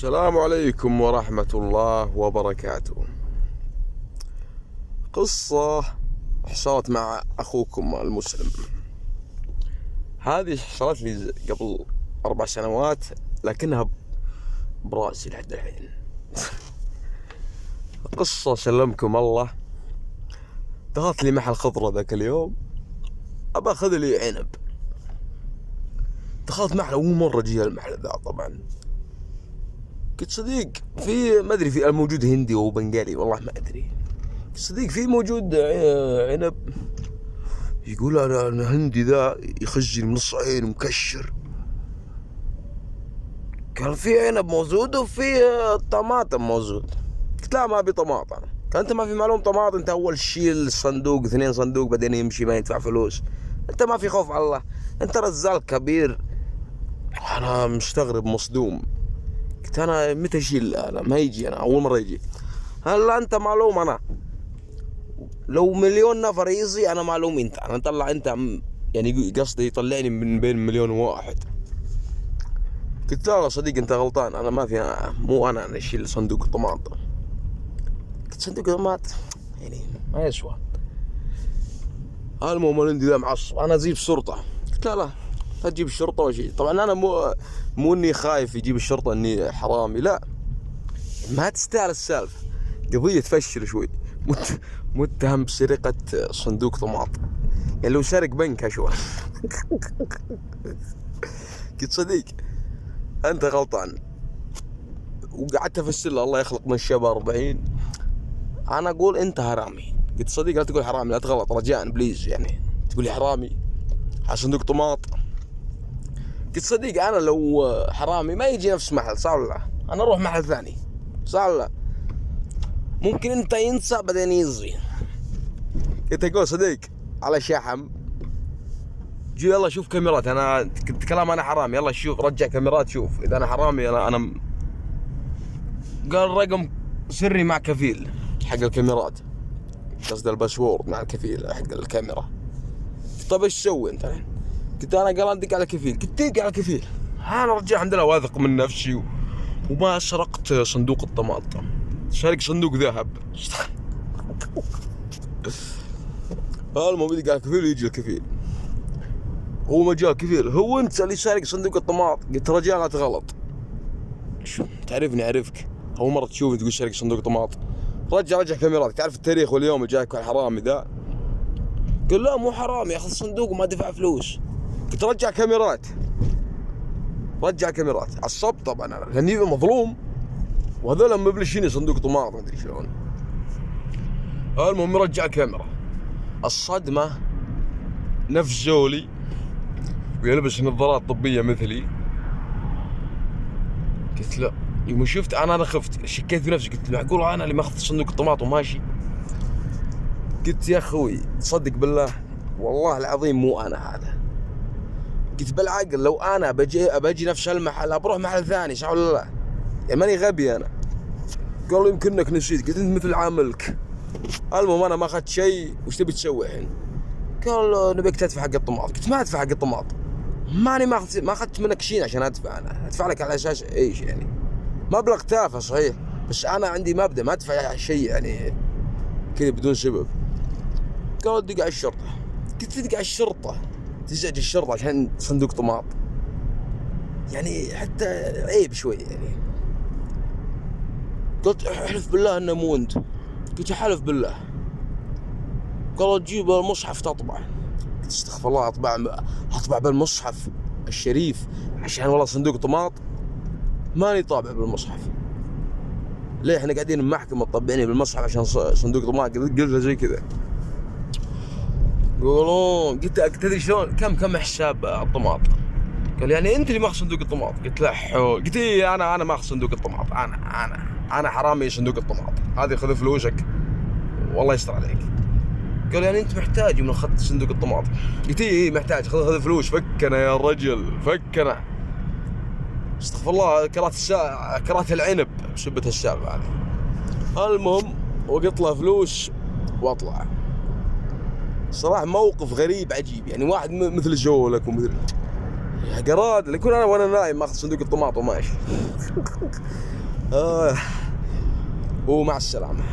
السلام عليكم ورحمة الله وبركاته. قصة حصلت مع أخوكم المسلم. هذه حصلت لي قبل 4 سنوات لكنها براسي لحد الحين. قصة سلمكم الله. دخلت لي محل خضرة ذاك اليوم أبى أخذ لي عنب. دخلت محل أول مرة جي المحل ذا طبعا. قلت صديق في ما أدري في الموجود هندي أو بنغالي والله ما أدري. صديق في موجود عنب. يقول أنا هندي ذا يخجل من نص عين مكشر. قال في عنب موجود وفي طماطم موجود. قلت لا ما أبي طماطم. قال أنت ما في معلوم طماطم، أنت أول شيل الصندوق 2 صندوق بعدين يمشي ما يدفع فلوس. أنت ما في خوف على الله، أنت رزال كبير. أنا مستغرب مصدوم. قلت أنا متى أشيل؟ أنا ما يجي، أنا أول مرة يجي. هلا أنت معلوم أنا لو 1,000,000 نفر يجي أنا معلوم أنا نطلع أنت يعني قصدي يطلعني من بين 1,000,001. قلت لا صديق أنت غلطان، أنا ما في مو أنا أشيل صندوق الطماطم. قلت صندوق الطماطم يعني ما يسوى. المهم الهندي ذا معصب، أنا أجيب شرطة. قلت لا تجيب الشرطة وشيء. طبعا أنا مو إني خايف يجيب الشرطة إني حرامي، لا ما تستاهل السالفة. قضية تفشل شوي. متهم بسرقة صندوق طماطم، يعني لو سرق بنك شوي. قلت صديق أنت غلطان، وقعدت أفسر له الله يخلق من الشباب 40. أنا أقول أنت حرامي. قلت صديق لا تقول حرامي، لا تغلط رجاء بليز، يعني تقول لي حرامي على صندوق طماطم. قلت صديق أنا لو حرامي ما يجي نفس محل، صح ولا لا؟ أنا أروح محل ثاني، صح ولا لا؟ ممكن أنت ينسى بعدين يزي. قلت أقول صديق على شحم جي يلا شوف كاميرات. أنا قلت كلام أنا حرامي، يلا شوف رجع كاميرات شوف إذا أنا حرامي. أنا قال رقم سري مع كفيل حق الكاميرات، قصد الباسورد مع الكفيل حق الكاميرا. طيب ايش تسوي انت؟ قلت انا قال ادق على كفيل. قلت دق على كفيل. انا رجع الحمد لله واثق من نفسي وما سرقت صندوق الطماطم، سارق صندوق ذهب. المهم يدق على كفيل ويجي الكفيل. هو ما جاء كفيل، هو انت اللي سارق صندوق الطماطم. قلت رجال لا تغلط، شو تعرفني اعرفك، اول مره تشوفني تقول سارق صندوق طماطم. رجع كاميرات، تعرف التاريخ واليوم جاك الحرامي ذا. قال لا مو حرامي، ياخذ صندوق وما دفع فلوس. قلت رجع كاميرات. عصبت طبعا انا لاني مظلوم وهذول مبلشين صندوق طماطم ما ادري شلون. المهم رجع الكاميرا. الصدمه نفس زولي ويلبس نظارات طبيه مثلي. قلت لا، يوم شفت انا خفت، شكيت في نفسي. قلت معقول انا اللي ماخذ صندوق الطماطم ماشي؟ قلت يا اخوي صدق بالله والله العظيم مو انا هذا. قلت بالعقل لو انا بجي نفس المحل بروح محل ثاني، صح ولا لا؟ يعني ماني غبي انا. قال يمكنك نسيت. قلت انت مثل عاملك. المهم انا ما اخذت شيء، وش تبي تسوي الحين؟ قال نبيك تدفع حق الطماطم. قلت ما ادفع حق الطماطم، ماني ما اخذت منك شيء عشان ادفع. انا ادفع لك على اساس ايش يعني؟ مبلغ تافه صحيح، بس انا عندي مبدأ ما ادفع شيء يعني كذا بدون سبب. قال دق على الشرطة. قلت تدق على الشرطة؟ تزعج الشرطة عشان صندوق طماطم؟ يعني حتى عيب شوي يعني. قلت احلف بالله انه مو انت. قلت حلف بالله. قال تجيب المصحف تطبع. قلت استغفر الله، اطبع بالمصحف الشريف عشان والله صندوق طماطم؟ ماني طابع بالمصحف. ليه احنا قاعدين بمحكمة تطبعني بالمصحف عشان صندوق طماطم؟ قلت زي كذا. قولون قلت تدري شلون كم حساب الطماطم؟ قال يعني انت اللي ماخذ صندوق الطماطم؟ قلت لا حول. قلت ايه انا ماخذ صندوق الطماطم، انا حرامي صندوق الطماطم هذه، خذ فلوسك والله يستر عليك. قال يعني انت محتاج من اخذت صندوق الطماطم؟ قلت ايه محتاج، خذ فلوس. فكنا يا رجل فكنا. استغفر الله، كرهت العنب بسبة السالفة هذه. المهم وقت له فلوس واطلع. صراحة موقف غريب عجيب، يعني واحد مثل جولك ومثل يا قراد اللي يكون انا وانا نايم ماخذ صندوق الطماط وماشي. ومع السلامة.